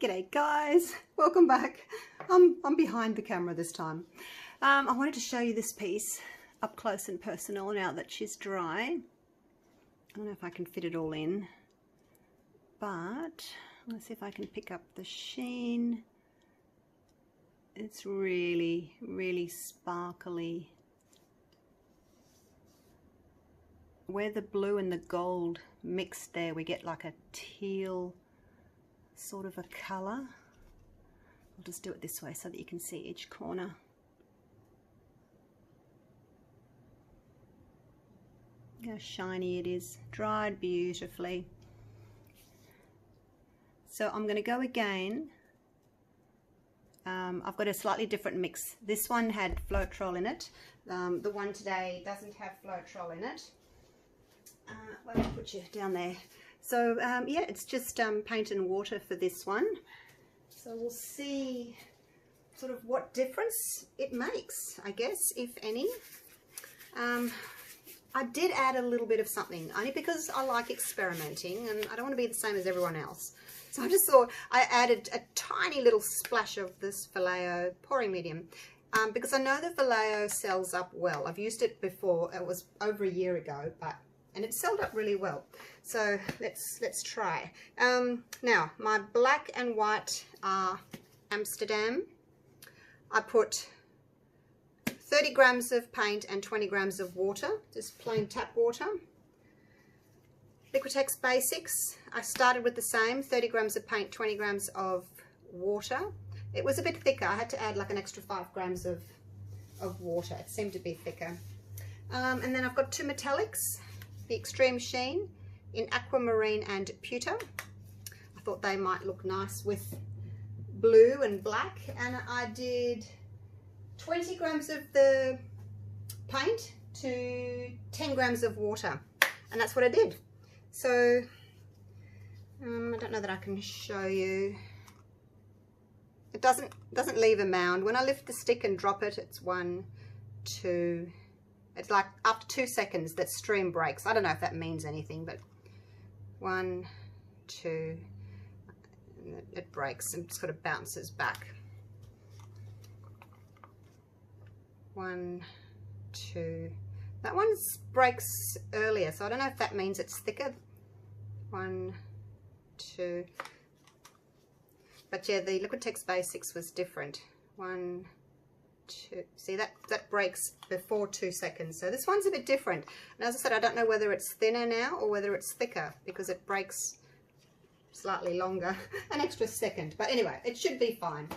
G'day guys, welcome back. I'm behind the camera this time. I wanted to show you this piece up close and personal now that she's dry. I don't know if I can fit it all in, but let's see if I can pick up the sheen. It's really, really sparkly. Where the blue and the gold mixed there, we get like a teal sort of a colour. I'll just do it this way so that you can see each corner. Look how shiny it is, dried beautifully. So I'm going to go again. I've got a slightly different mix. This one had Floetrol in it. The one today doesn't have Floetrol in it. Let me put you down there. So yeah, it's just paint and water for this one. So we'll see sort of what difference it makes, I guess, if any. I did add a little bit of something, only because I like experimenting and I don't want to be the same as everyone else. So I just thought I added a tiny little splash of this Vallejo pouring medium. Because I know the Vallejo sells up well. I've used it before. It was over a year ago, and it sold up really well. So let's try. Now my black and white are Amsterdam. I put 30 grams of paint and 20 grams of water, just plain tap water. Liquitex Basics, I started with the same, 30 grams of paint, 20 grams of water. It was a bit thicker. I had to add like an extra 5 grams of water. It seemed to be thicker. And then I've got two metallics, the Extreme Sheen in aquamarine and pewter. I thought they might look nice with blue and black, and I did 20 grams of the paint to 10 grams of water, and that's what I did. So I don't know that I can show you. It doesn't leave a mound. When I lift the stick and drop it, it's 1, 2. It's like after 2 seconds that stream breaks. I don't know if that means anything, but 1, 2, and it breaks and sort of bounces back. 1, 2. That one breaks earlier, so I don't know if that means it's thicker. 1, 2. But yeah, the Liquitex Basics was different. 1, 2. See, that breaks before 2 seconds. So this one's a bit different. And as I said, I don't know whether it's thinner now or whether it's thicker, because it breaks slightly longer, an extra second. But anyway, it should be fine.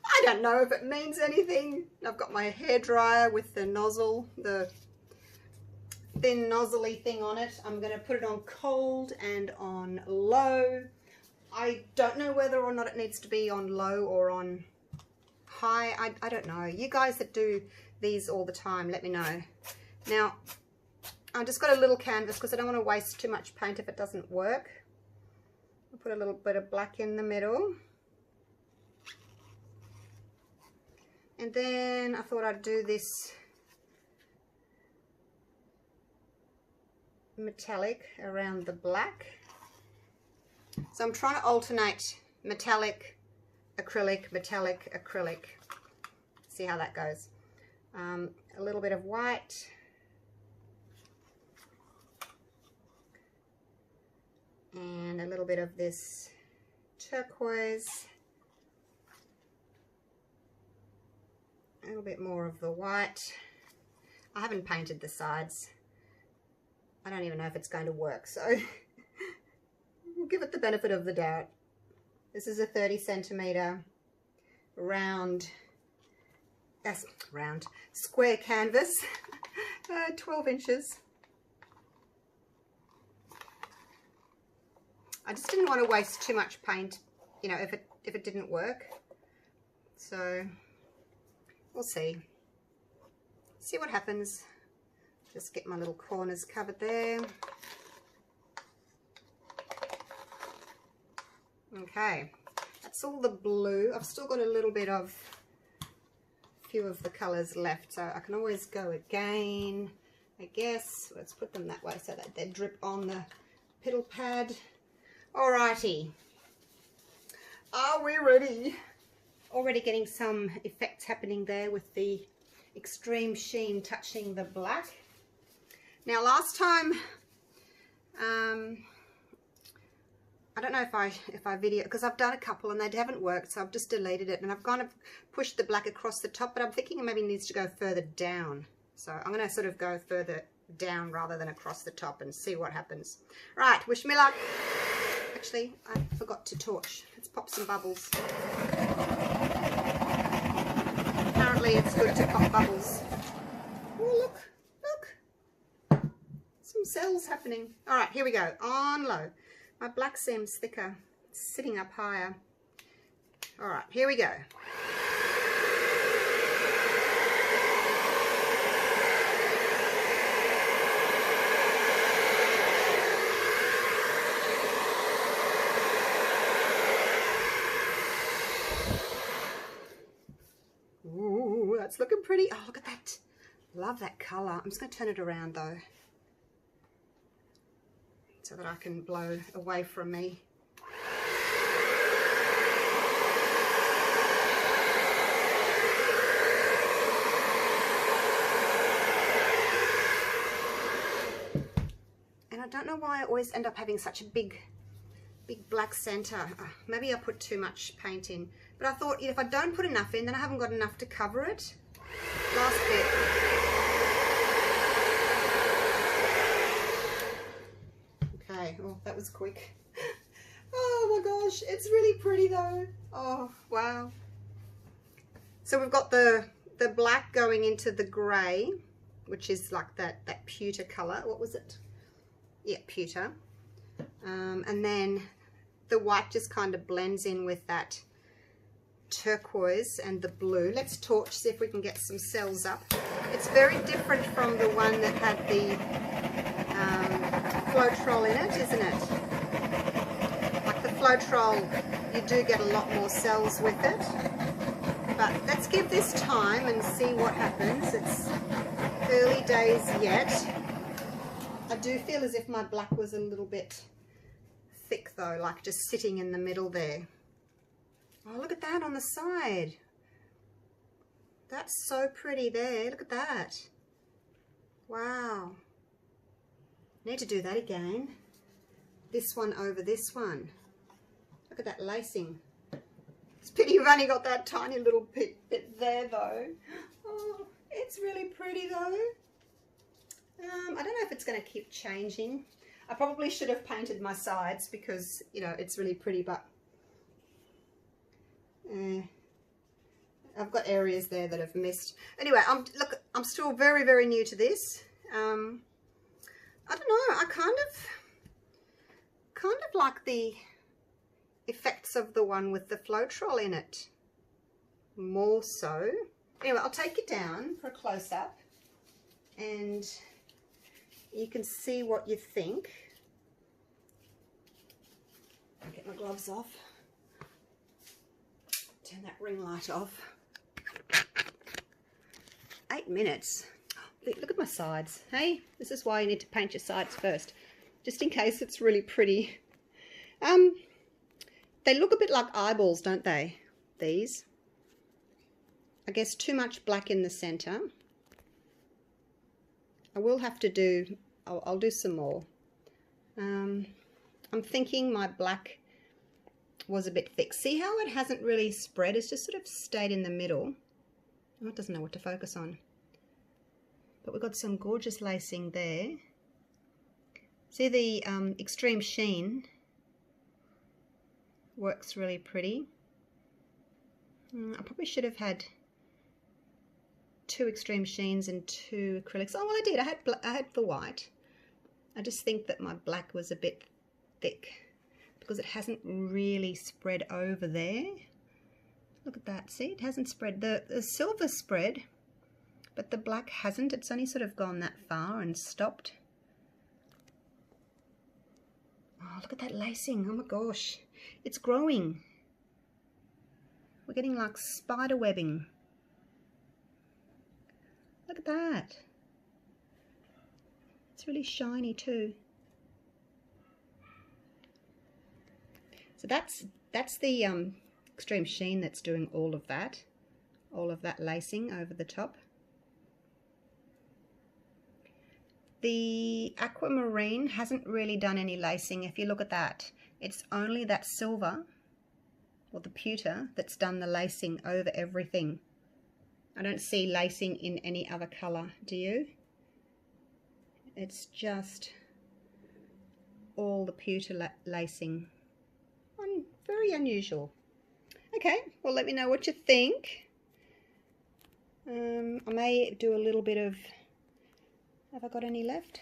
I don't know if it means anything. I've got my hairdryer with the nozzle, the thin nozzly thing on it. I'm going to put it on cold and on low. I don't know whether or not it needs to be on low or on high. I don't know. You guys that do these all the time, let me know. Now, I've just got a little canvas because I don't want to waste too much paint if it doesn't work. I'll put a little bit of black in the middle. And then I thought I'd do this metallic around the black. So I'm trying to alternate metallic, acrylic, metallic, acrylic. See how that goes. A little bit of white. And a little bit of this turquoise. A little bit more of the white. I haven't painted the sides. I don't even know if it's going to work, so we'll give it the benefit of the doubt. This is a 30 centimeter square canvas, 12 inches. I just didn't want to waste too much paint, you know, if it didn't work. So we'll see what happens. Just get my little corners covered there. Okay, that's all the blue. I've still got a little bit of a few of the colors left, so I can always go again, I guess. Let's put them that way so that they drip on the piddle pad. Alrighty, Are we ready? Already getting some effects happening there with the extreme sheen touching the black. Now last time, I don't know if I video, because I've done a couple and they haven't worked, so I've just deleted it, and I've kind of pushed the black across the top, but I'm thinking it maybe needs to go further down. So I'm going to sort of go further down rather than across the top and see what happens. Right, wish me luck. Actually, I forgot to torch. Let's pop some bubbles. Apparently it's good to pop bubbles. Oh, look. Some cells happening. All right, here we go. On low. My black seems thicker. It's sitting up higher. All right, here we go. Ooh, that's looking pretty. Oh, look at that. Love that colour. I'm just going to turn it around though, so that I can blow away from me. And I don't know why I always end up having such a big black center. Maybe I put too much paint in, but I thought if I don't put enough in, then I haven't got enough to cover it. Last bit. Okay, oh, that was quick. Oh my gosh, it's really pretty though. Oh, wow. So we've got the black going into the grey, which is like that pewter colour. What was it? Yeah, pewter. And then the white just kind of blends in with that turquoise and the blue. Let's torch, see if we can get some cells up. It's very different from the one that had the Floetrol in it, isn't it? Like the Floetrol, you do get a lot more cells with it. But let's give this time and see what happens. It's early days yet. I do feel as if my black was a little bit thick though, like just sitting in the middle there. Oh, look at that on the side. That's so pretty there. Look at that. Wow. Need to do that again. This one over this one. Look at that lacing. It's pity you've only got that tiny little bit there though. Oh, it's really pretty though. I don't know if it's going to keep changing. I probably should have painted my sides because, you know, it's really pretty, but I've got areas there that have missed. Anyway, I'm still very, very new to this. I don't know. I kind of like the effects of the one with the Floetrol in it more so. Anyway, I'll take it down for a close-up and you can see what you think. I'll get my gloves off. Turn that ring light off. 8 minutes. Look at my sides. Hey, this is why you need to paint your sides first, just in case it's really pretty. They look a bit like eyeballs, don't they? These. I guess too much black in the center. I will have to do, I'll do some more. I'm thinking my black was a bit thick. See how it hasn't really spread? It's just sort of stayed in the middle. Oh, it doesn't know what to focus on. But we've got some gorgeous lacing there. See the extreme sheen works really pretty. I probably should have had 2 extreme sheens and 2 acrylics. Oh, well, I did. I had the white. I just think that my black was a bit thick because it hasn't really spread over there. Look at that. See, it hasn't spread. The silver spread, but the black hasn't. It's only sort of gone that far and stopped. Oh, look at that lacing. Oh my gosh. It's growing. We're getting like spider webbing. Look at that. It's really shiny too. So that's the Extreme Sheen that's doing all of that lacing over the top. The aquamarine hasn't really done any lacing. If you look at that, it's only that silver or the pewter that's done the lacing over everything. I don't see lacing in any other colour, do you? It's just all the pewter lacing. Very unusual. Okay, well, let me know what you think. I may do a little bit of, have I got any left?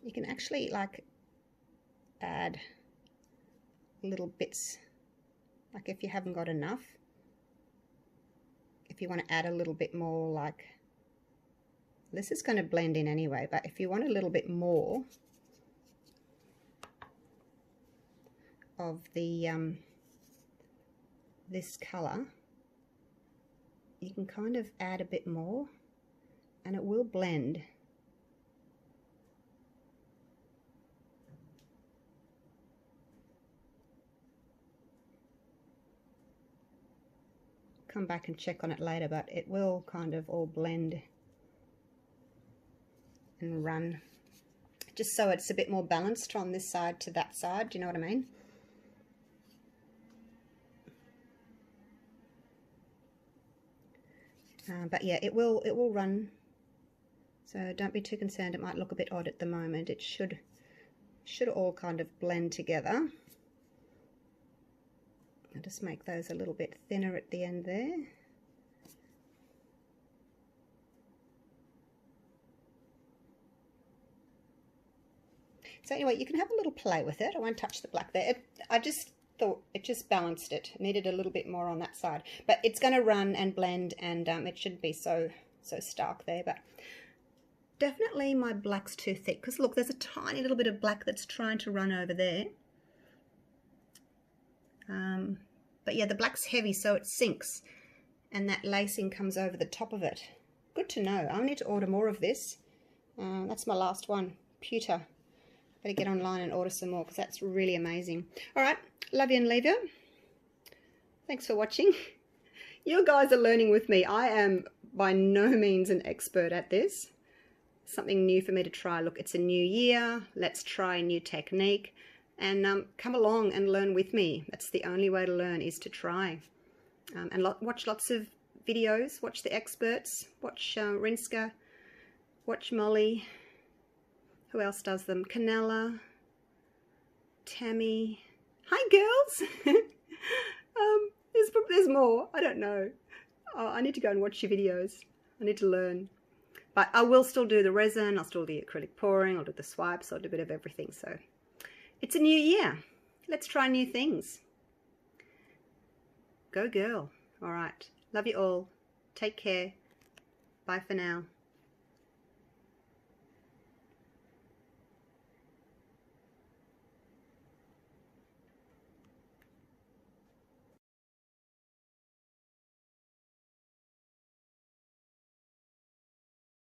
You can actually like add little bits, like if you haven't got enough, if you want to add a little bit more, like this is going to blend in anyway, but if you want a little bit more of the this color, you can kind of add a bit more and it will blend. Come back and check on it later, but it will kind of all blend and run, just so it's a bit more balanced from this side to that side. Do you know what I mean? But yeah, it will run, so don't be too concerned. It might look a bit odd at the moment. It should all kind of blend together. I'll just make those a little bit thinner at the end there. So anyway, you can have a little play with it. I won't touch the black there. I just thought it just balanced it. It needed a little bit more on that side. But it's going to run and blend, and it shouldn't be so stark there. But definitely my black's too thick, because look, there's a tiny little bit of black that's trying to run over there. But yeah, the black's heavy, so it sinks, and that lacing comes over the top of it. Good to know. I need to order more of this. That's my last one, pewter. Better get online and order some more, because that's really amazing. All right, love you and leave you. Thanks for watching. You guys are learning with me. I am by no means an expert at this. Something new for me to try. Look, it's a new year. Let's try a new technique. And come along and learn with me. That's the only way to learn, is to try. And watch lots of videos. Watch the experts. Watch Rinska. Watch Molly. Who else does them? Canella. Tammy. Hi, girls. There's more. I don't know. Oh, I need to go and watch your videos. I need to learn. But I will still do the resin. I'll still do the acrylic pouring. I'll do the swipes. I'll do a bit of everything. So it's a new year. Let's try new things. Go girl. All right. Love you all. Take care. Bye for now.